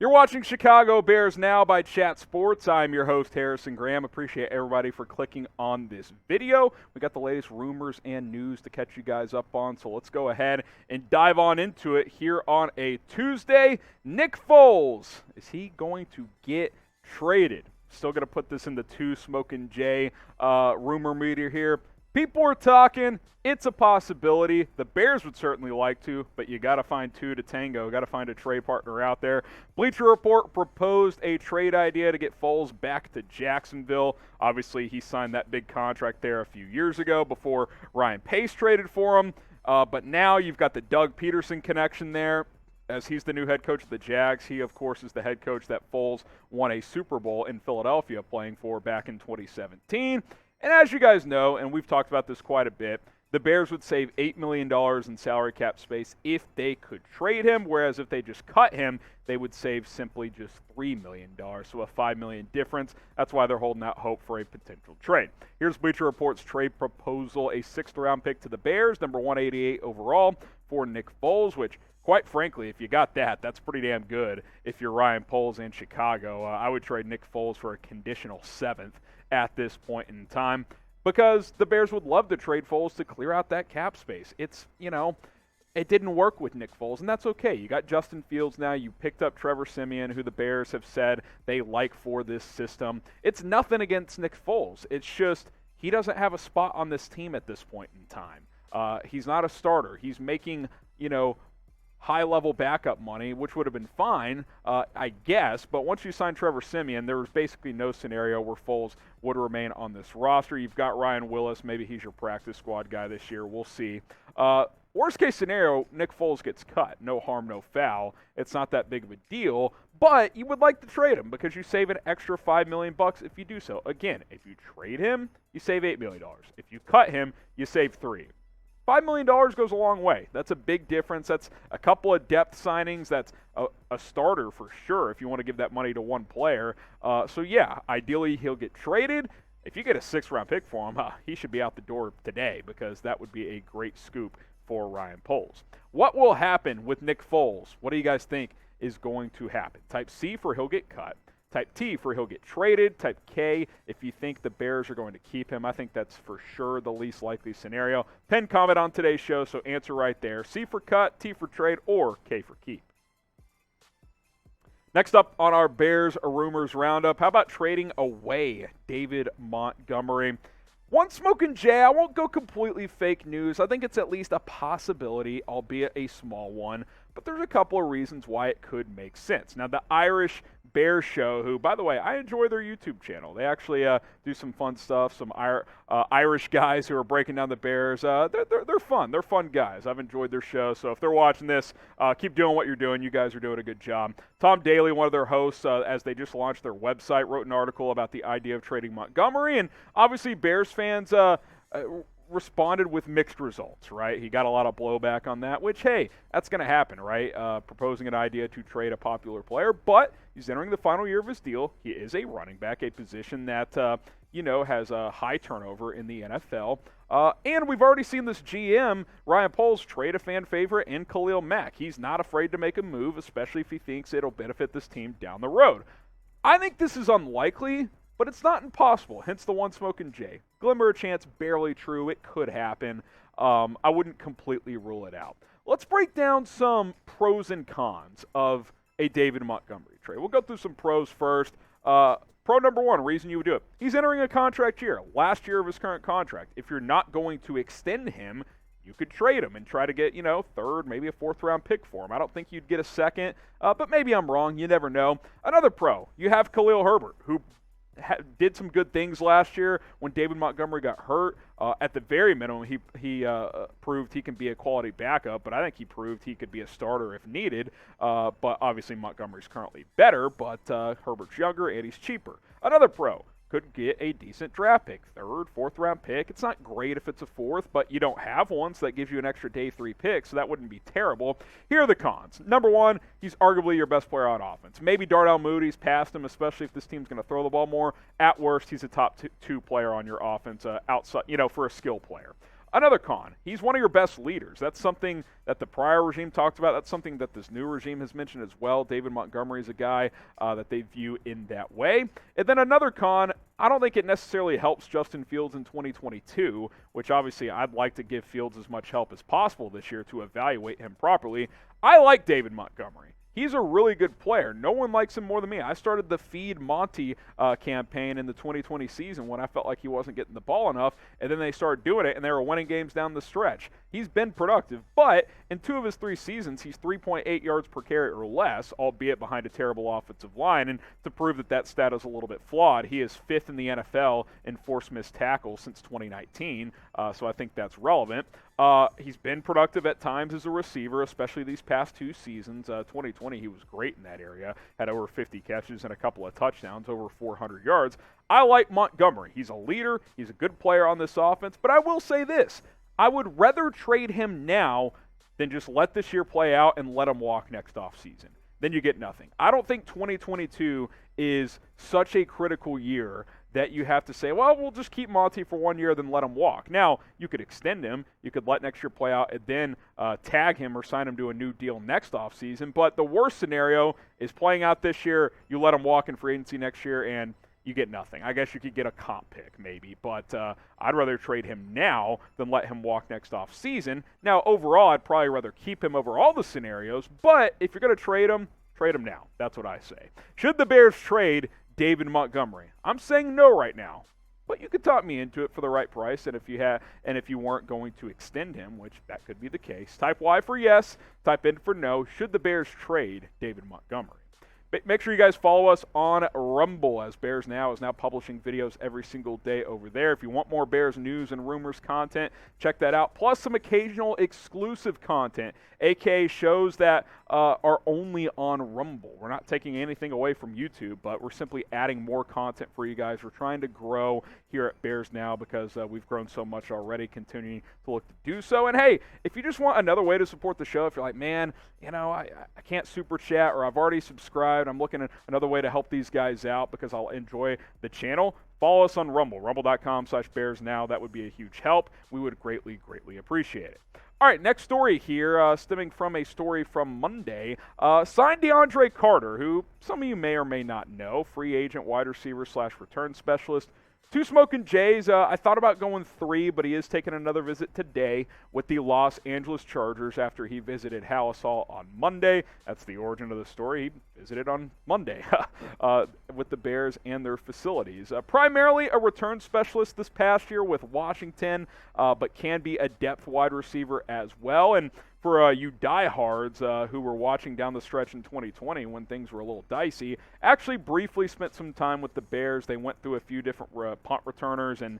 You're watching Chicago Bears Now by Chat Sports. I'm your host, Harrison Graham. Appreciate everybody for clicking on this video. We got the latest rumors and news to catch you guys up on, so let's go ahead and dive on into it here on a Tuesday. Nick Foles, is he going to get traded? Still going to put this in the two Smokin' Jay rumor meter here. People are talking. It's a possibility. The Bears would certainly like to, but you got to find two to tango. Got to find a trade partner out there. Bleacher Report proposed a trade idea to get Foles back to Jacksonville. Obviously, he signed that big contract there a few years ago before Ryan Pace traded for him. But now you've got the Doug Peterson connection there. As he's the new head coach of the Jags, he, of course, is the head coach that Foles won a Super Bowl in Philadelphia playing for back in 2017. And as you guys know, and we've talked about this quite a bit, the Bears would save $8 million in salary cap space if they could trade him, whereas if they just cut him, they would save simply just $3 million, so a $5 million difference. That's why they're holding out hope for a potential trade. Here's Bleacher Report's trade proposal, a sixth-round pick to the Bears, number 188 overall, for Nick Foles, which, quite frankly, if you got that, that's pretty damn good. If you're Ryan Poles in Chicago, I would trade Nick Foles for a conditional seventh at this point in time, because the Bears would love to trade Foles to clear out that cap space. It's, it didn't work with Nick Foles, and that's okay. You got Justin Fields now. You picked up Trevor Siemian, who the Bears have said they like for this system. It's nothing against Nick Foles. It's just he doesn't have a spot on this team at this point in time. He's not a starter. He's making, high-level backup money, which would have been fine, I guess. But once you sign Trevor Siemian, there was basically no scenario where Foles would remain on this roster. You've got Ryan Willis. Maybe he's your practice squad guy this year. We'll see. Worst-case scenario, Nick Foles gets cut. No harm, no foul. It's not that big of a deal. But you would like to trade him because you save an extra $5 million if you do so. Again, if you trade him, you save $8 million. If you cut him, you save $3 million. $5 million goes a long way. That's a big difference. That's a couple of depth signings. That's a starter for sure if you want to give that money to one player. So, yeah, ideally he'll get traded. If you get a sixth-round pick for him, he should be out the door today because that would be a great scoop for Ryan Poles. What will happen with Nick Foles? What do you guys think is going to happen? Type C for he'll get cut. Type T for he'll get traded. Type K if you think the Bears are going to keep him. I think that's for sure the least likely scenario. Pen comment on today's show, so answer right there. C for cut, T for trade, or K for keep. Next up on our Bears Rumors Roundup, how about trading away David Montgomery? One Smokin' Jay, I won't go completely fake news. I think it's at least a possibility, albeit a small one. But there's a couple of reasons why it could make sense. Now, the Irish Bears Show, who, by the way, I enjoy their YouTube channel. They actually do some fun stuff, some Irish guys who are breaking down the Bears. They're fun. They're fun guys. I've enjoyed their show. So if they're watching this, keep doing what you're doing. You guys are doing a good job. Tom Daly, one of their hosts, as they just launched their website, wrote an article about the idea of trading Montgomery. And obviously Bears fans responded with mixed results, right? He got a lot of blowback on that, which, hey, that's going to happen, right? Proposing an idea to trade a popular player, but he's entering the final year of his deal. He is a running back, a position that, has a high turnover in the NFL. And we've already seen this GM, Ryan Poles, trade a fan favorite in Khalil Mack. He's not afraid to make a move, especially if he thinks it'll benefit this team down the road. I think this is unlikely, but it's not impossible, hence the one Smokin' Jay. Glimmer of chance, barely true. It could happen. I wouldn't completely rule it out. Let's break down some pros and cons of a David Montgomery trade. We'll go through some pros first. Pro number one, reason you would do it. He's entering a contract year, last year of his current contract. If you're not going to extend him, you could trade him and try to get, third, maybe a fourth-round pick for him. I don't think you'd get a second, but maybe I'm wrong. You never know. Another pro, you have Khalil Herbert, who did some good things last year when David Montgomery got hurt. At the very minimum, he proved he can be a quality backup, but I think he proved he could be a starter if needed. But obviously Montgomery's currently better, but Herbert's younger and he's cheaper. Another pro, could get a decent draft pick, third, fourth-round pick. It's not great if it's a fourth, but you don't have one, so that gives you an extra day 3 pick, so that wouldn't be terrible. Here are the cons. Number one, he's arguably your best player on offense. Maybe Darnell Moody's past him, especially if this team's going to throw the ball more. At worst, he's a top two player on your offense outside, for a skill player. Another con, he's one of your best leaders. That's something that the prior regime talked about. That's something that this new regime has mentioned as well. David Montgomery is a guy that they view in that way. And then another con, I don't think it necessarily helps Justin Fields in 2022, which obviously I'd like to give Fields as much help as possible this year to evaluate him properly. I like David Montgomery. He's a really good player. No one likes him more than me. I started the Feed Monty campaign in the 2020 season when I felt like he wasn't getting the ball enough, and then they started doing it, and they were winning games down the stretch. He's been productive, but in 2 of his 3 seasons, he's 3.8 yards per carry or less, albeit behind a terrible offensive line. And to prove that that stat is a little bit flawed, he is 5th in the NFL in forced missed tackles since 2019, so I think that's relevant. He's been productive at times as a receiver, especially these past 2 seasons. 2020, he was great in that area, had over 50 catches and a couple of touchdowns, over 400 yards. I like Montgomery. He's a leader. He's a good player on this offense, but I will say this. I would rather trade him now than just let this year play out and let him walk next offseason. Then you get nothing. I don't think 2022 is such a critical year that you have to say, well, we'll just keep Monty for 1 year, then let him walk. Now, you could extend him. You could let next year play out and then tag him or sign him to a new deal next offseason. But the worst scenario is playing out this year, you let him walk in free agency next year, and you get nothing. I guess you could get a comp pick maybe, but I'd rather trade him now than let him walk next offseason. Now, overall, I'd probably rather keep him over all the scenarios, but if you're going to trade him now. That's what I say. Should the Bears trade David Montgomery? I'm saying no right now, but you could talk me into it for the right price, and if you weren't going to extend him, which that could be the case, type Y for yes, type N for no. Should the Bears trade David Montgomery? Make sure you guys follow us on Rumble, as Bears Now is now publishing videos every single day over there. If you want more Bears news and rumors content, check that out. Plus some occasional exclusive content, aka shows that are only on Rumble. We're not taking anything away from YouTube, but we're simply adding more content for you guys. We're trying to grow here at Bears Now because we've grown so much already, continuing to look to do so. And hey, if you just want another way to support the show, if you're like, man, I can't super chat, or I've already subscribed, I'm looking at another way to help these guys out because I'll enjoy the channel, follow us on Rumble, rumble.com/BearsNow. That would be a huge help. We would greatly, greatly appreciate it. All right, next story here, stemming from a story from Monday. Signed DeAndre Carter, who some of you may or may not know, free agent wide receiver / return specialist. 2 Smoking Jays. I thought about going 3, but he is taking another visit today with the Los Angeles Chargers after he visited Halas Hall on Monday. That's the origin of the story. He visited on Monday with the Bears and their facilities. Primarily a return specialist this past year with Washington, but can be a depth wide receiver as well. And for you diehards who were watching down the stretch in 2020 when things were a little dicey, actually briefly spent some time with the Bears. They went through a few different punt returners and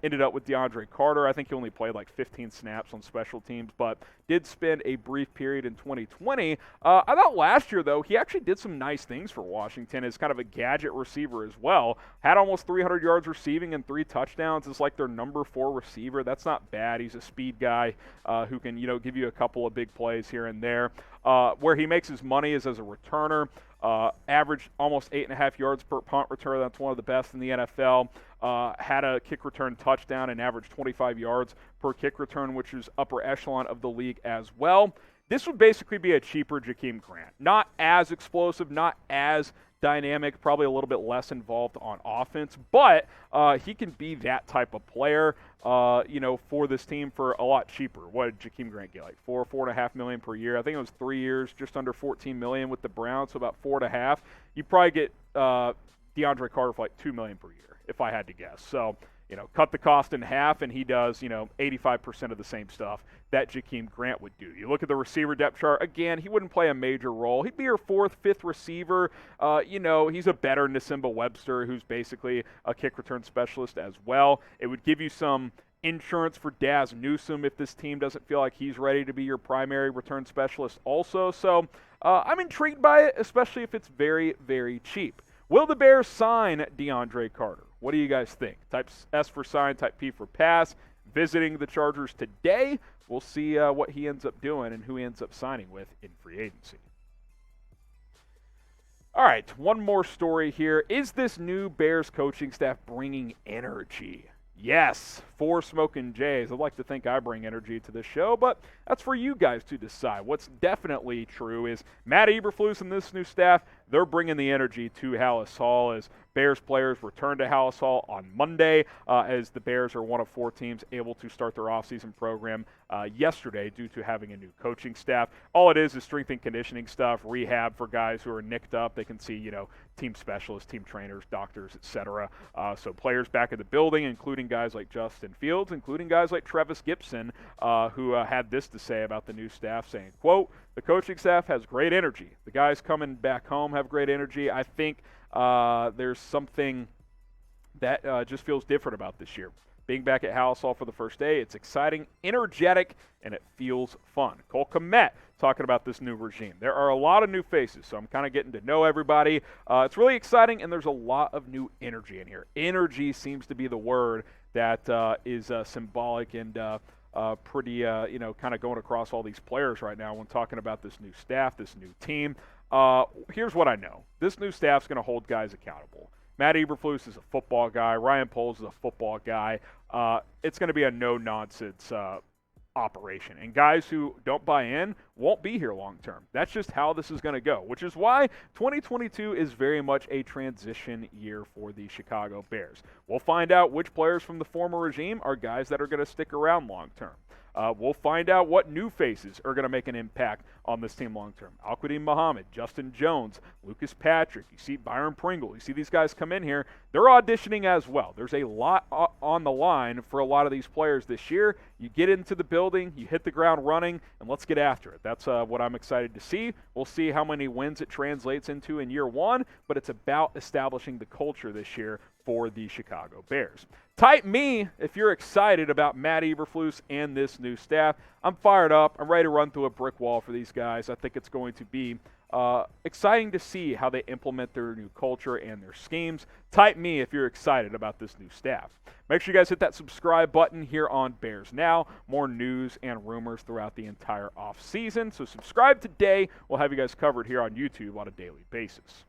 ended up with DeAndre Carter. I think he only played like 15 snaps on special teams, but did spend a brief period in 2020. I thought last year, though, he actually did some nice things for Washington as kind of a gadget receiver as well. Had almost 300 yards receiving and 3 touchdowns. It's like their number 4 receiver. That's not bad. He's a speed guy who can, give you a couple of big plays here and there. Where he makes his money is as a returner. Averaged almost 8.5 yards per punt return. That's one of the best in the NFL. Had a kick return touchdown and averaged 25 yards per kick return, which is upper echelon of the league as well. This would basically be a cheaper Jakeem Grant. Not as explosive, not as dynamic, probably a little bit less involved on offense, but he can be that type of player, for this team for a lot cheaper. What did Jakeem Grant get, like $4.5 million per year? I think it was 3 years, just under $14 million with the Browns, so about 4.5. You probably get DeAndre Carter for like $2 million per year, if I had to guess. So, cut the cost in half, and he does, 85% of the same stuff that Jakeem Grant would do. You look at the receiver depth chart, again, he wouldn't play a major role. He'd be your 4th, 5th receiver. He's a better Nasimba Webster, who's basically a kick return specialist as well. It would give you some insurance for Daz Newsome if this team doesn't feel like he's ready to be your primary return specialist also. So I'm intrigued by it, especially if it's very, very cheap. Will the Bears sign DeAndre Carter? What do you guys think? Type S for sign, type P for pass. Visiting the Chargers today. We'll see what he ends up doing and who he ends up signing with in free agency. All right, one more story here. Is this new Bears coaching staff bringing energy Yes, for Smoking Jays. I'd like to think I bring energy to this show, but that's for you guys to decide. What's definitely true is Matt Eberflus and this new staff, they're bringing the energy to Halas Hall as Bears players return to Halas Hall on Monday, as the Bears are one of 4 teams able to start their offseason program yesterday due to having a new coaching staff. All it is strength and conditioning stuff, rehab for guys who are nicked up. They can see, team specialists, team trainers, doctors, etc. So players back in the building, including guys like Justin Fields, including guys like Trevis Gibson, who had this to say about the new staff, saying, quote, "The coaching staff has great energy. The guys coming back home have great energy. I think there's something that just feels different about this year. Being back at Halas Hall for the first day, it's exciting, energetic, and it feels fun." Cole Kmet talking about this new regime. There are a lot of new faces, so I'm kind of getting to know everybody. It's really exciting, and there's a lot of new energy in here. Energy seems to be the word that is symbolic and pretty, kind of going across all these players right now when talking about this new staff, this new team. Here's what I know. This new staff's going to hold guys accountable. Matt Eberflus is a football guy. Ryan Poles is a football guy. It's going to be a no-nonsense operation. And guys who don't buy in won't be here long term. That's just how this is going to go, which is why 2022 is very much a transition year for the Chicago Bears. We'll find out which players from the former regime are guys that are going to stick around long term. We'll find out what new faces are going to make an impact on this team long term. Al-Quadin Muhammad, Justin Jones, Lucas Patrick. You see Byron Pringle. You see these guys come in here. They're auditioning as well. There's a lot on the line for a lot of these players this year. You get into the building, you hit the ground running, and let's get after it. That's what I'm excited to see. We'll see how many wins it translates into in year one, but it's about establishing the culture this year for the Chicago Bears. Type me if you're excited about Matt Eberflus and this new staff. I'm fired up. I'm ready to run through a brick wall for these guys. I think it's going to be exciting to see how they implement their new culture and their schemes. Type me if you're excited about this new staff. Make sure you guys hit that subscribe button here on Bears Now. More news and rumors throughout the entire offseason. So subscribe today. We'll have you guys covered here on YouTube on a daily basis.